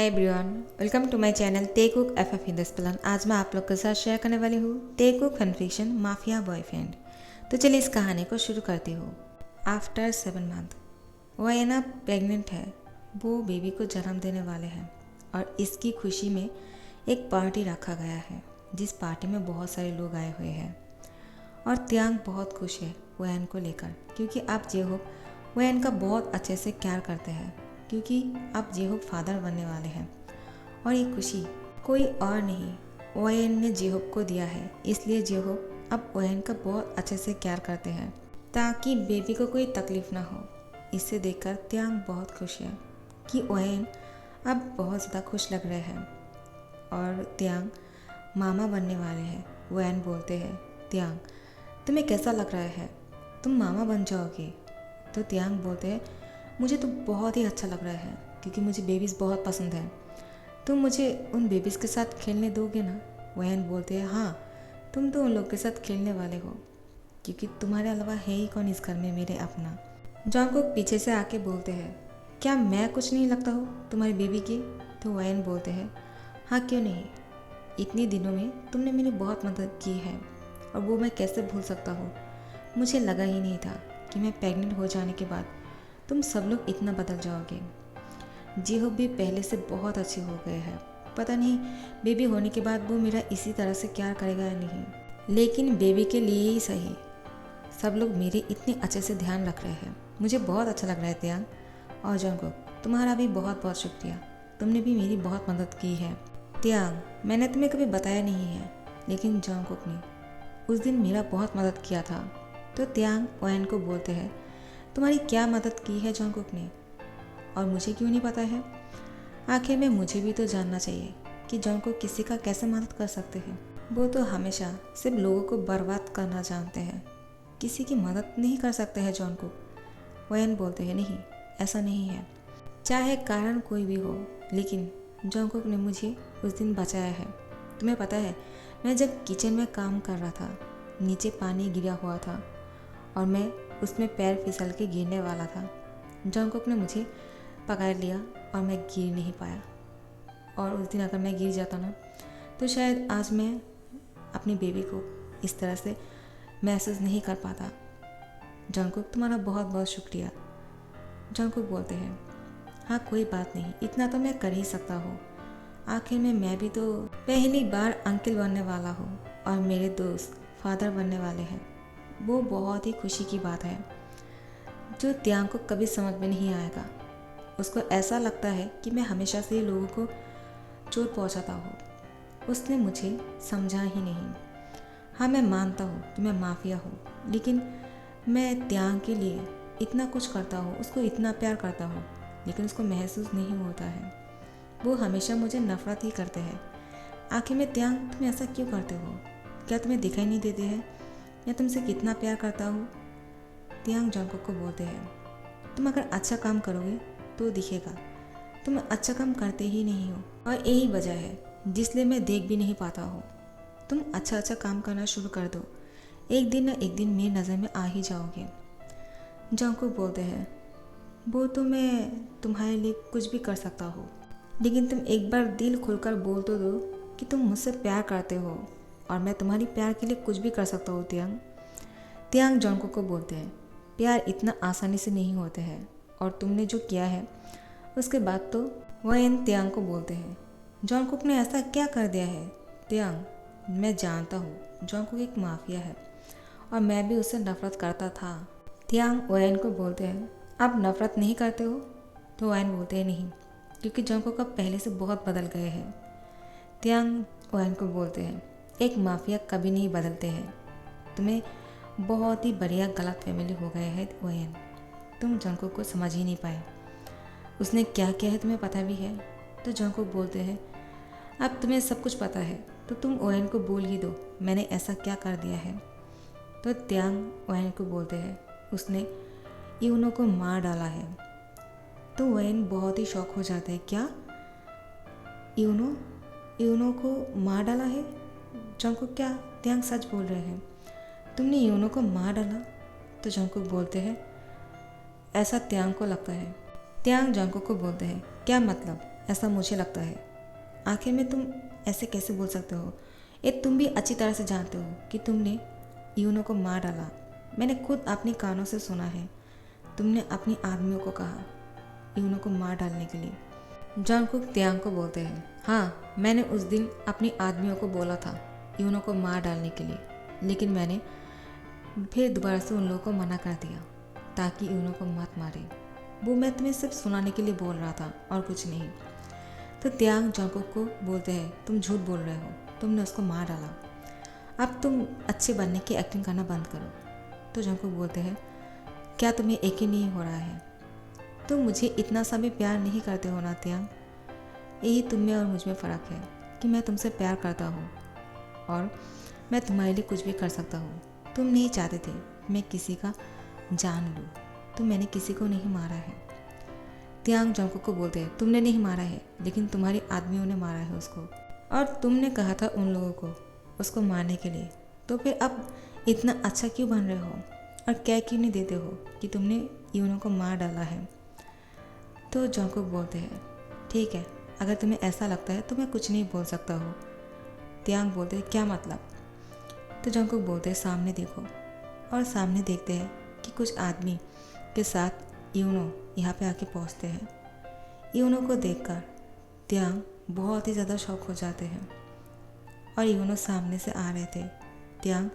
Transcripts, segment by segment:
Everyone, welcome to my channel टेकुक FF हिंदस plan. आज मैं आप लोग के साथ शेयर करने वाली हूँ टेकुक फनफिक्शन माफिया बॉयफ्रेंड। तो चलिए इस कहानी को शुरू करती हूँ। आफ्टर 7 मंथ वयना प्रेग्नेंट है। वो बेबी को जन्म देने वाले हैं और इसकी खुशी में एक पार्टी रखा गया है जिस पार्टी में बहुत सारे लोग आए हुए हैं और त्यांग बहुत खुश है वयन को लेकर, क्योंकि अब जेहोक वयन का बहुत अच्छे से केयर करते हैं, क्योंकि अब जेहोक फादर बनने वाले हैं। और ये खुशी कोई और नहीं वयन ने जेहोक को दिया है, इसलिए जेहोक अब वयन का बहुत अच्छे से केयर करते हैं ताकि बेबी को कोई तकलीफ ना हो। इसे देखकर त्यांग बहुत खुश है कि वयन अब बहुत ज़्यादा खुश लग रहे हैं और त्यांग मामा बनने वाले हैं। वयन बोलते हैं, त्यांग तुम्हें कैसा लग रहा है, तुम मामा बन जाओगे? तो त्यांग बोलते हैं, मुझे तो बहुत ही अच्छा लग रहा है क्योंकि मुझे बेबीज़ बहुत पसंद है। तुम मुझे उन बेबीज़ के साथ खेलने दोगे ना? वयन बोलते हैं, हाँ तुम तो उन लोग के साथ खेलने वाले हो क्योंकि तुम्हारे अलावा है ही कौन इस घर में मेरे अपना। जॉन्गकुक पीछे से आके बोलते हैं, क्या मैं कुछ नहीं लगता हूँ तुम्हारी बेबी की? तो वयन बोलते हैं, हाँ क्यों नहीं, इतने दिनों में तुमने मेरी बहुत मदद की है और वो मैं कैसे भूल सकता हूँ। मुझे लगा ही नहीं था कि मैं प्रेग्नेंट हो जाने के बाद तुम सब लोग इतना बदल जाओगे। जेहोक भी पहले से बहुत अच्छे हो गए हैं। पता नहीं बेबी होने के बाद वो मेरा इसी तरह से प्यार करेगा या नहीं, लेकिन बेबी के लिए ही सही सब लोग मेरे इतने अच्छे से ध्यान रख रहे हैं। मुझे बहुत अच्छा लग रहा है त्यांग। और जॉन्गकुक तुम्हारा भी बहुत बहुत शुक्रिया, तुमने भी मेरी बहुत मदद की है। त्यांग मैंने तुम्हें कभी बताया नहीं है, लेकिन जॉन्गकुक ने उस दिन मेरा बहुत मदद किया था। तो त्यांग वयन को बोलते हैं, तुम्हारी क्या मदद की है जॉन्गकुक ने और मुझे क्यों नहीं पता है? आखिर में मुझे भी तो जानना चाहिए कि जॉन्गकुक किसी का कैसे मदद कर सकते हैं। वो तो हमेशा सिर्फ लोगों को बर्बाद करना जानते हैं, किसी की मदद नहीं कर सकते हैं जॉन्गकुक। वयन बोलते हैं, नहीं ऐसा नहीं है, चाहे कारण कोई भी हो, लेकिन जॉन्गकुक ने मुझे उस दिन बचाया है। तुम्हें पता है मैं जब किचन में काम कर रहा था, नीचे पानी गिरा हुआ था और मैं उसमें पैर फिसल के गिरने वाला था। जॉन्गकुक ने मुझे पकड़ लिया और मैं गिर नहीं पाया। और उस दिन अगर मैं गिर जाता ना तो शायद आज मैं अपनी बेबी को इस तरह से महसूस नहीं कर पाता। जॉन्गकुक तुम्हारा बहुत बहुत शुक्रिया। जॉन्गकुक बोलते हैं, हाँ कोई बात नहीं, इतना तो मैं कर ही सकता हूँ। आखिर में मैं भी तो पहली बार अंकल बनने वाला हूँ और मेरे दोस्त फादर बनने वाले हैं। वो बहुत ही खुशी की बात है जो त्यांग को कभी समझ में नहीं आएगा। उसको ऐसा लगता है कि मैं हमेशा से लोगों को चोट पहुंचाता हूँ। उसने मुझे समझा ही नहीं। हाँ मैं मानता हूँ कि मैं माफिया हूँ, लेकिन मैं त्यांग के लिए इतना कुछ करता हूँ, उसको इतना प्यार करता हूँ, लेकिन उसको महसूस नहीं होता है। वो हमेशा मुझे नफरत ही करते हैं। आखिर में त्यांग तुम ऐसा क्यों करते हो? क्या तुम्हें दिखाई नहीं देते हैं मैं तुमसे कितना प्यार करता हूँ? त्यांग जॉन्गकुक को बोलते हैं, तुम अगर अच्छा काम करोगे तो दिखेगा, तुम अच्छा काम करते ही नहीं हो और यही वजह है जिसलिए मैं देख भी नहीं पाता हूँ। तुम अच्छा काम करना शुरू कर दो, एक दिन ना एक दिन मेरी नज़र में आ ही जाओगे। जॉन्गकुक बोलते हैं, वो तो मैं तुम्हारे लिए कुछ भी कर सकता हूँ, लेकिन तुम एक बार दिल खुलकर बोल तो दो कि तुम मुझसे प्यार करते हो और मैं तुम्हारी प्यार के लिए कुछ भी कर सकता हूँ। त्यांग जॉन्गकुक को बोलते हैं, प्यार इतना आसानी से नहीं होते हैं और तुमने जो किया है उसके बाद तो। वयन त्यांग को बोलते हैं, जॉन्गकुक ने ऐसा क्या कर दिया है? त्यांग मैं जानता हूँ जॉन्गकुक एक माफिया है और मैं भी उससे नफरत करता था। त्यांग वयन को बोलते हैं, आप नफरत नहीं करते हो? तो वयन बोलते हैं, नहीं, क्योंकि जॉन्गकुक अब पहले से बहुत बदल गए हैं। त्यांग वयन को बोलते हैं, एक माफिया कभी नहीं बदलते हैं, तुम्हें बहुत ही बढ़िया गलत फैमिली हो गए है वयन, तुम जॉन्गकुक को समझ ही नहीं पाए। उसने क्या किया है तुम्हें पता भी है? तो जॉन्गकुक बोलते हैं, अब तुम्हें सब कुछ पता है तो तुम वयन को बोल ही दो मैंने ऐसा क्या कर दिया है। तो त्यांग वयन को बोलते हैं, उसने यूनो को मार डाला है। तो वयन बहुत ही शौक हो जाता है, क्या यूनो को मार डाला है? जॉन्गकुक क्या त्यांग सच बोल रहे हैं? तुमने यूनो को मार डाला? तो जॉन्गकुक बोलते हैं, ऐसा त्यांग को लगता है। त्यांग जॉन्गकुक को बोलते हैं, क्या मतलब, ऐसा मुझे लगता है। आखिर में तुम ऐसे कैसे बोल सकते हो? ये तुम भी अच्छी तरह से जानते हो कि तुमने यूनो को मार डाला। मैंने खुद अपनी कानों से सुना है। तुमने अपनी आदमियों को कहा यूनो को मार डालने के लिए। जॉनकुक तियांग को बोलते हैं, हाँ, मैंने उस दिन अपनी आदमियों को बोला था यूनो को मार डालने के लिए, लेकिन मैंने फिर दोबारा से उन लोगों को मना कर दिया ताकि यूनो को मत मारे। वो मैं तुम्हें सिर्फ सुनाने के लिए बोल रहा था और कुछ नहीं। तो तियांग जॉनकुक को बोलते हैं, तुम झूठ बोल रहे हो, तुमने उसको मार डाला। अब तुम अच्छे बनने की एक्टिंग करना बंद करो। तो जॉनकुक बोलते हैं, क्या तुम्हें यकीन नहीं हो रहा है? तुम मुझे इतना सा भी प्यार नहीं करते हो ना तियांग। यही तुम में और मुझ में फ़र्क है कि मैं तुमसे प्यार करता हूँ और मैं तुम्हारे लिए कुछ भी कर सकता हूँ। तुम नहीं चाहते थे मैं किसी का जान लूँ, तो मैंने किसी को नहीं मारा है। तियांग जॉनकुक को बोलते हैं, तुमने नहीं मारा है, लेकिन तुम्हारी आदमियों ने मारा है उसको, और तुमने कहा था उन लोगों को उसको मारने के लिए। तो फिर अब इतना अच्छा क्यों बन रहे हो और कह क्यों नहीं देते हो कि तुमने यूनो को मार डाला है? तो जॉनकुक बोलते हैं, ठीक है, अगर तुम्हें ऐसा लगता है तो मैं कुछ नहीं बोल सकता हूँ। तियांग बोलते हैं, क्या मतलब? तो जॉनकुक बोलते हैं, सामने देखो। और सामने देखते हैं कि कुछ आदमी के साथ यूनो यहाँ पे आके पहुँचते हैं। यूनो को देखकर तियांग बहुत ही ज़्यादा शॉक हो जाते हैं और यूनो सामने से आ रहे थे। तियांग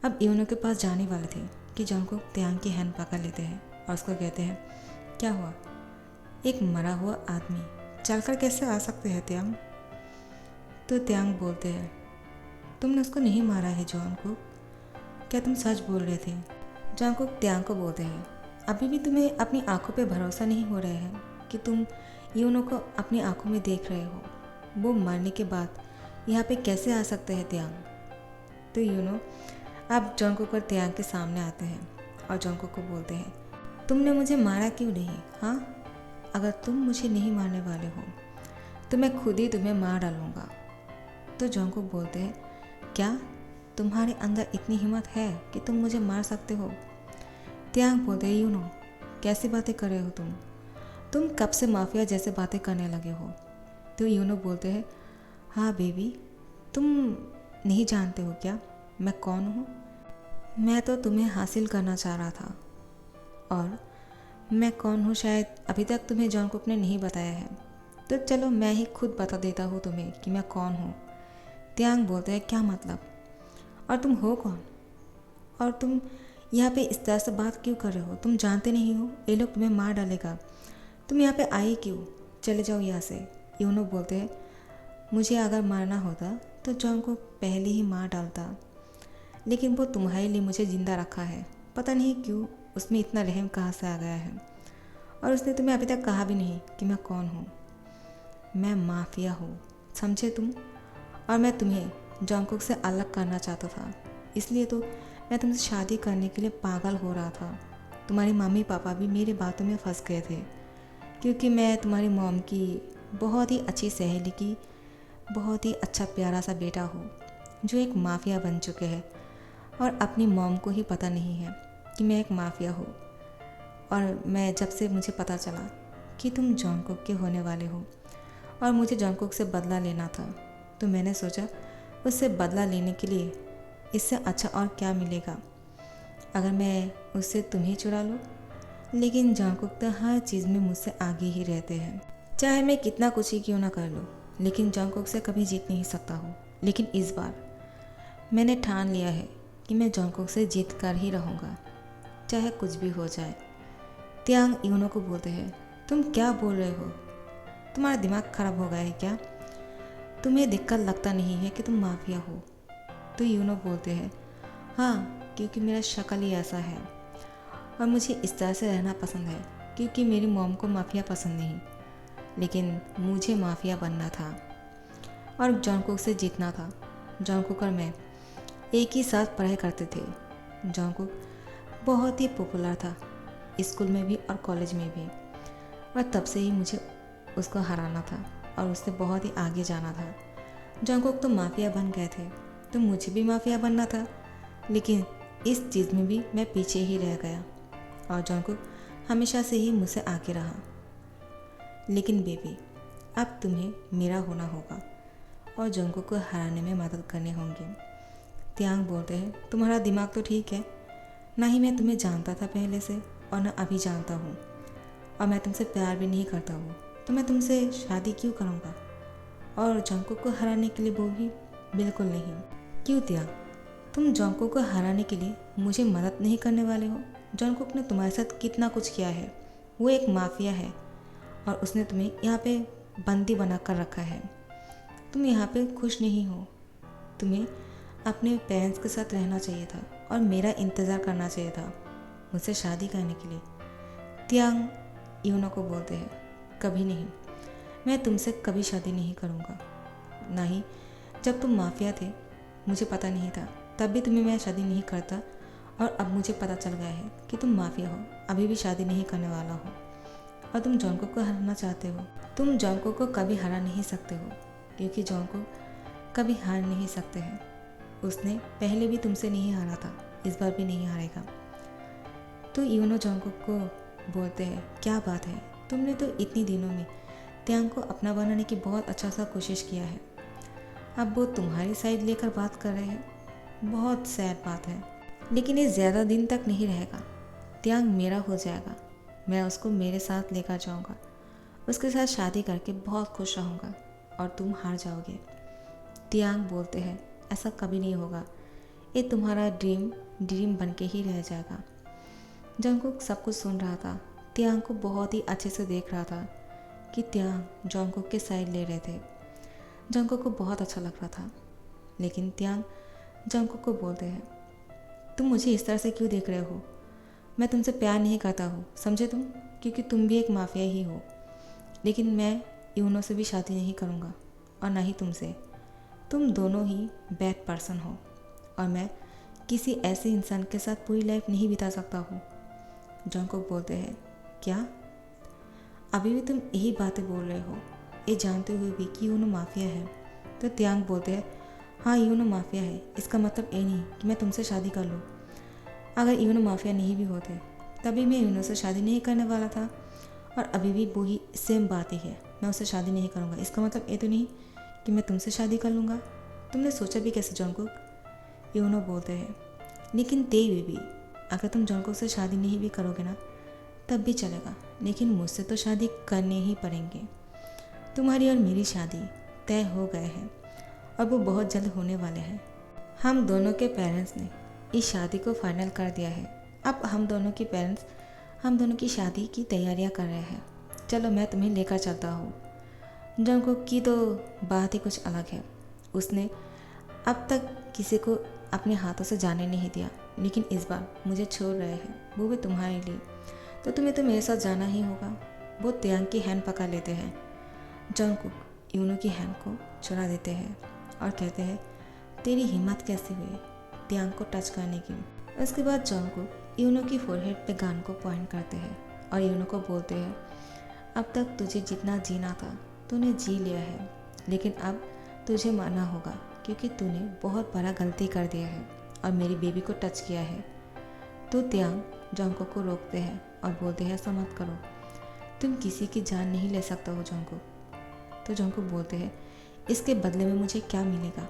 अब यूनो के पास जाने वाले थे कि जॉनकुक तियांग की हैंड पकड़ लेते हैं और उसको कहते हैं, क्या हुआ? एक मरा हुआ आदमी चलकर कैसे आ सकते हैं तियांग? तो तियांग बोलते हैं, तुमने उसको नहीं मारा है जॉनकुक, क्या तुम सच बोल रहे थे? जॉनकुक तियांग को बोलते हैं, अभी भी तुम्हें अपनी आंखों पे भरोसा नहीं हो रहा है कि तुम यूनो को अपनी आंखों में देख रहे हो? वो मरने के बाद यहाँ पे कैसे आ सकते हैं तियांग? तो यूनो अब जॉनकुक और तियांग के सामने आते हैं और जॉनकुक को बोलते हैं, तुमने मुझे मारा क्यों नहीं? हाँ, अगर तुम मुझे नहीं मारने वाले हो तो मैं खुद ही तुम्हें मार डालूँगा। तो जॉनकुक बोलते हैं, क्या तुम्हारे अंदर इतनी हिम्मत है कि तुम मुझे मार सकते हो? तियांग बोलते हैं, यूनो, कैसी बातें कर रहे हो तुम कब से माफिया जैसे बातें करने लगे हो? तो यूनो बोलते हैं, हाँ बेबी, तुम नहीं जानते हो क्या मैं कौन हूँ? मैं तो तुम्हें हासिल करना चाह रहा था, और मैं कौन हूँ शायद अभी तक तुम्हें जॉनकुक ने नहीं बताया है, तो चलो मैं ही खुद बता देता हूँ तुम्हें कि मैं कौन हूँ। तियांग बोलते हैं, क्या मतलब? और तुम हो कौन? और तुम यहाँ पे इस तरह से बात क्यों कर रहे हो? तुम जानते नहीं हो ये लोग तुम्हें मार डालेगा, तुम यहाँ पे आई क्यों? चले जाओ यहाँ से। यूनो बोलते हैं, मुझे अगर मारना होता तो जॉनकुक पहले ही मार डालता, लेकिन वो तुम्हारे लिए मुझे ज़िंदा रखा है। पता नहीं क्यों उसमें इतना रहम कहाँ से आ गया है, और उसने तुम्हें अभी तक कहा भी नहीं कि मैं कौन हूँ। मैं माफिया हूँ, समझे तुम? और मैं तुम्हें जॉनकुक से अलग करना चाहता था, इसलिए तो मैं तुमसे शादी करने के लिए पागल हो रहा था। तुम्हारी मम्मी पापा भी मेरी बातों में फंस गए थे, क्योंकि मैं तुम्हारी मॉम की बहुत ही अच्छी सहेली की बहुत ही अच्छा प्यारा सा बेटा हूँ जो एक माफिया बन चुके हैं, और अपनी मॉम को ही पता नहीं है कि मैं एक माफिया हूँ। और मैं जब से मुझे पता चला कि तुम जॉनकुक के होने वाले हो और मुझे जॉनकुक से बदला लेना था, तो मैंने सोचा उससे बदला लेने के लिए इससे अच्छा और क्या मिलेगा अगर मैं उससे तुम्हें चुरा लूँ। लेकिन जॉनकुक तो हर चीज़ में मुझसे आगे ही रहते हैं, चाहे मैं कितना कुछ ही क्यों ना कर लूँ, लेकिन जॉनकुक से कभी जीत नहीं सकता हूँ। लेकिन इस बार मैंने ठान लिया है कि मैं जॉनकुक से जीत कर ही रहूँगा, चाहे कुछ भी हो जाए। तियांग यूनो को बोलते हैं, तुम क्या बोल रहे हो? तुम्हारा दिमाग खराब हो गया है क्या? तुम्हें दिक्कत लगता नहीं है कि तुम माफिया हो? तो यूनो बोलते हैं, हाँ, क्योंकि मेरा शक्ल ही ऐसा है और मुझे इस तरह से रहना पसंद है, क्योंकि मेरी मॉम को माफिया पसंद नहीं, लेकिन मुझे माफिया बनना था और जॉनकुक से जीतना था। जॉनकुक और मैं एक ही साथ पढ़ाई करते थे। जॉनकुक बहुत ही पॉपुलर था, स्कूल में भी और कॉलेज में भी, और तब से ही मुझे उसको हराना था और उससे बहुत ही आगे जाना था। जॉनकुक तो माफिया बन गए थे, तो मुझे भी माफिया बनना था, लेकिन इस चीज़ में भी मैं पीछे ही रह गया और जॉनकुक हमेशा से ही मुझसे आगे रहा। लेकिन बेबी, अब तुम्हें मेरा होना होगा और जंगकुक को हराने में मदद करने होंगे। त्यांग बोलते हैं, तुम्हारा दिमाग तो ठीक है, ना ही मैं तुम्हें जानता था पहले से और ना अभी जानता हूँ, और मैं तुमसे प्यार भी नहीं करता हूँ, तो मैं तुमसे शादी क्यों करूँगा? और जंगकुक को हराने के लिए वो भी बिल्कुल नहीं। क्यों त्यांग, तुम जंगकुक को हराने के लिए मुझे मदद नहीं करने वाले हो? जंगकुक ने तुम्हारे साथ कितना कुछ किया है, वो एक माफिया है और उसने तुम्हें यहाँ पे बंदी बना कर रखा है। तुम यहाँ पे खुश नहीं हो, तुम्हें अपने पेरेंट्स के साथ रहना चाहिए था और मेरा इंतज़ार करना चाहिए था मुझसे शादी करने के लिए। त्यांग यूनो को बोलते हैं, कभी नहीं, मैं तुमसे कभी शादी नहीं करूँगा। ना ही जब तुम माफिया थे मुझे पता नहीं था, तब भी तुम्हें मैं शादी नहीं करता, और अब मुझे पता चल गया है कि तुम माफिया हो, अभी भी शादी नहीं करने वाला हो और तुम जंगकुक को हराना चाहते हो। तुम जंगकुक को कभी हरा नहीं सकते हो, क्योंकि जंगकुक कभी हार नहीं सकते हैं। उसने पहले भी तुमसे नहीं हारा था, इस बार भी नहीं हारेगा। तो यूनो जंगकुक को बोलते हैं, क्या बात है, तुमने तो इतनी दिनों में त्यांग को अपना बनाने की बहुत अच्छा सा कोशिश किया है, अब वो तुम्हारी साइड लेकर बात कर रहे हैं। बहुत सैड बात है, लेकिन ये ज़्यादा दिन तक नहीं रहेगा। त्यांग मेरा हो जाएगा, मैं उसको मेरे साथ लेकर जाऊंगा, उसके साथ शादी करके बहुत खुश रहूँगा और तुम हार जाओगे। त्यांग बोलते हैं, ऐसा कभी नहीं होगा, ये तुम्हारा ड्रीम बन के ही रह जाएगा। जंगकुक सब कुछ सुन रहा था, त्यांग को बहुत ही अच्छे से देख रहा था कि त्यांग जंगकुक के साइड ले रहे थे। जंगकुक को बहुत अच्छा लग रहा था, लेकिन त्यांग जंगकुक को बोलते हैं, तुम मुझे इस तरह से क्यों देख रहे हो? मैं तुमसे प्यार नहीं करता हूँ, समझे तुम, क्योंकि तुम भी एक माफिया ही हो। लेकिन मैं यूनो से भी शादी नहीं करूँगा और ना ही तुमसे। तुम दोनों ही बैड पर्सन हो और मैं किसी ऐसे इंसान के साथ पूरी लाइफ नहीं बिता सकता हूँ। जंगकुक बोलते हैं, क्या अभी भी तुम यही बातें बोल रहे हो, ये जानते हुए भी कि यूनो माफिया है? तो त्यांग बोलते हैं, हाँ यूनो माफिया है, इसका मतलब ये नहीं कि मैं तुमसे शादी कर लूँ। अगर यूनो माफिया नहीं भी होते तभी मैं यूनो से शादी नहीं करने वाला था, और अभी भी वही सेम बात ही है, मैं उससे शादी नहीं करूँगा। इसका मतलब ये तो नहीं कि मैं तुमसे शादी कर लूँगा। तुमने सोचा भी कैसे जंगकुक? यूनो बोलते हैं, लेकिन तेई भी अगर तुम जंगकुक से शादी नहीं भी करोगे ना तब भी चलेगा, लेकिन मुझसे तो शादी करने ही पड़ेंगे। तुम्हारी और मेरी शादी तय हो गए हैं और वो बहुत जल्द होने वाले हैं। हम दोनों के पेरेंट्स ने इस शादी को फाइनल कर दिया है। अब हम दोनों के पेरेंट्स हम दोनों की शादी की तैयारियां कर रहे हैं। चलो मैं तुम्हें लेकर चलता हूँ। जंगकुक की तो बात ही कुछ अलग है, उसने अब तक किसी को अपने हाथों से जाने नहीं दिया, लेकिन इस बार मुझे छोड़ रहे हैं, वो भी तुम्हारे लिए। तो तुम्हें तो मेरे साथ जाना ही होगा। वो त्यांग की हैंड पकड़ लेते हैं। जंगकुक यूनो की हैंड को चुरा देते हैं और कहते हैं, तेरी हिम्मत कैसे हुई त्यांग को टच करने की? उसके बाद जंगकुक यूनो की फोरहेड पे गन को पॉइंट करते हैं और यूनो को बोलते हैं, अब तक तुझे जितना जीना था तूने जी लिया है, लेकिन अब तुझे मरना होगा, क्योंकि तूने बहुत बड़ा गलती कर दिया है और मेरी बेबी को टच किया है। तो त्यांग जंगकुक को रोकते हैं और बोलते हैं, ऐसा मत करो, तुम किसी की जान नहीं ले सकते हो जंगकुक। तो जंगकुक बोलते हैं, इसके बदले में मुझे क्या मिलेगा?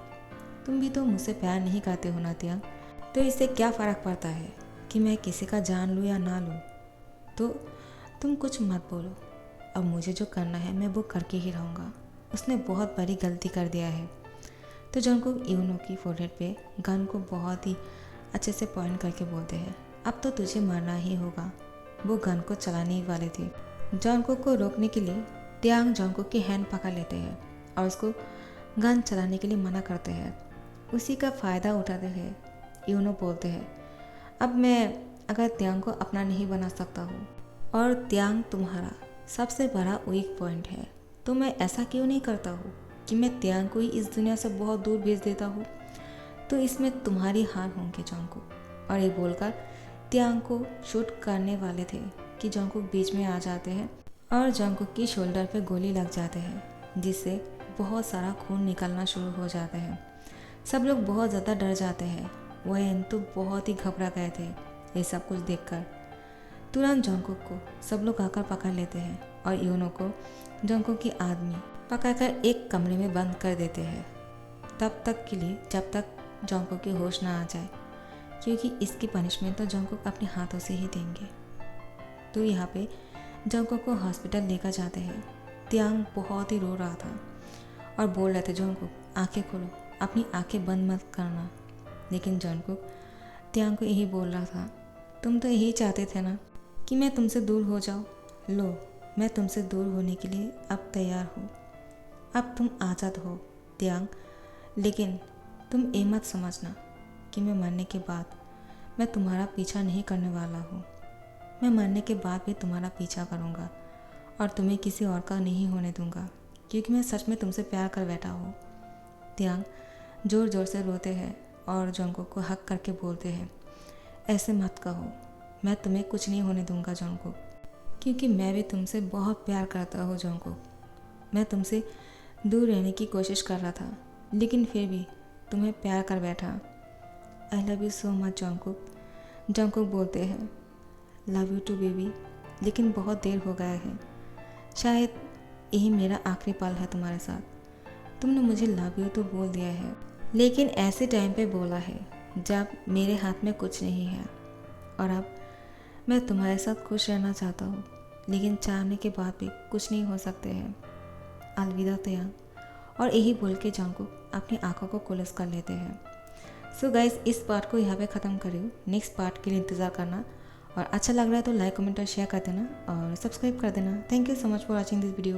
तुम भी तो मुझसे प्यार नहीं करते हो ना त्यांग, तो इससे क्या फ़र्क पड़ता है कि मैं किसी का जान लूँ या ना लूँ? तो तुम कुछ मत बोलो, अब मुझे जो करना है मैं वो करके ही रहूँगा। उसने बहुत बड़ी गलती कर दिया है। तो जंगकुक यूनो की फोरहेड पे गन को बहुत ही अच्छे से पॉइंट करके बोलते हैं, अब तो तुझे मरना ही होगा। वो गन को चलाने ही वाले थे। जंगकुक को रोकने के लिए त्यांग जंगकुक की हैंड पकड़ लेते हैं और उसको गन चलाने के लिए मना करते हैं। उसी का फ़ायदा उठाते हैं यूनो बोलते हैं, अब मैं अगर त्यांग को अपना नहीं बना सकता हूँ और त्यांग तुम्हारा सबसे बड़ा वीक पॉइंट है, तो मैं ऐसा क्यों नहीं करता हूँ कि मैं त्यांग को ही इस दुनिया से बहुत दूर भेज देता हूँ? तो इसमें तुम्हारी हार होंगे जंगकुक। और ये बोलकर त्यांग को शूट करने वाले थे कि जंगकुक बीच में आ जाते हैं और जंगकुक की शोल्डर पे गोली लग जाते हैं, जिससे बहुत सारा खून निकलना शुरू हो जाता है। सब लोग बहुत ज़्यादा डर जाते हैं। वह तो बहुत ही घबरा गए थे ये सब कुछ देखकर। तुरंत जंगकुक को सब लोग आकर पकड़ लेते हैं और यूनो को जंगकुक की आदमी पकाकर एक कमरे में बंद कर देते हैं, तब तक के लिए जब तक जोंगकुक की होश ना आ जाए, क्योंकि इसकी पनिशमेंट तो जोंगकुक अपने हाथों से ही देंगे। तो यहाँ पे जोंगकुक को हॉस्पिटल लेकर जाते हैं। त्यांग बहुत ही रो रहा था और बोल रहे थे, जोंगकुक आंखें खोलो, अपनी आंखें बंद मत करना। लेकिन जोंगकुक त्यांग को यही बोल रहा था, तुम तो यही चाहते थे ना कि मैं तुमसे दूर हो जाऊँ। लो, मैं तुमसे दूर होने के लिए अब तैयार हूँ। अब तुम आज़ाद हो त्यांग, लेकिन तुम ये मत समझना कि मैं मरने के बाद मैं तुम्हारा पीछा नहीं करने वाला हूँ। मैं मरने के बाद भी तुम्हारा पीछा करूँगा और तुम्हें किसी और का नहीं होने दूँगा, क्योंकि मैं सच में तुमसे प्यार कर बैठा हूँ। त्यांग ज़ोर ज़ोर से रोते हैं और जोंगकुक को हक करके बोलते हैं, ऐसे मत कहो, मैं तुम्हें कुछ नहीं होने दूँगा जोंगकुक, क्योंकि मैं भी तुमसे बहुत प्यार करता हूँ जोंगकुक। मैं तुमसे दूर रहने की कोशिश कर रहा था, लेकिन फिर भी तुम्हें प्यार कर बैठा। I love you so much Jungkook. Jungkook बोलते हैं, लव यू टू बेबी, लेकिन बहुत देर हो गया है। शायद यही मेरा आखिरी पल है तुम्हारे साथ। तुमने मुझे लव यू तो बोल दिया है, लेकिन ऐसे टाइम पे बोला है जब मेरे हाथ में कुछ नहीं है। और अब मैं तुम्हारे साथ खुश रहना चाहता हूँ, लेकिन चाहने के बाद भी कुछ नहीं हो सकते हैं। अलविदा त्यांग। और यही बोल के जोंगकुक अपनी आंखों को क्लोज कर लेते हैं। सो गाइस, इस पार्ट को यहाँ पे ख़त्म करिए। नेक्स्ट पार्ट के लिए इंतज़ार करना, और अच्छा लग रहा है तो लाइक कमेंट और शेयर कर देना और सब्सक्राइब कर देना। Thank you so much for watching this video.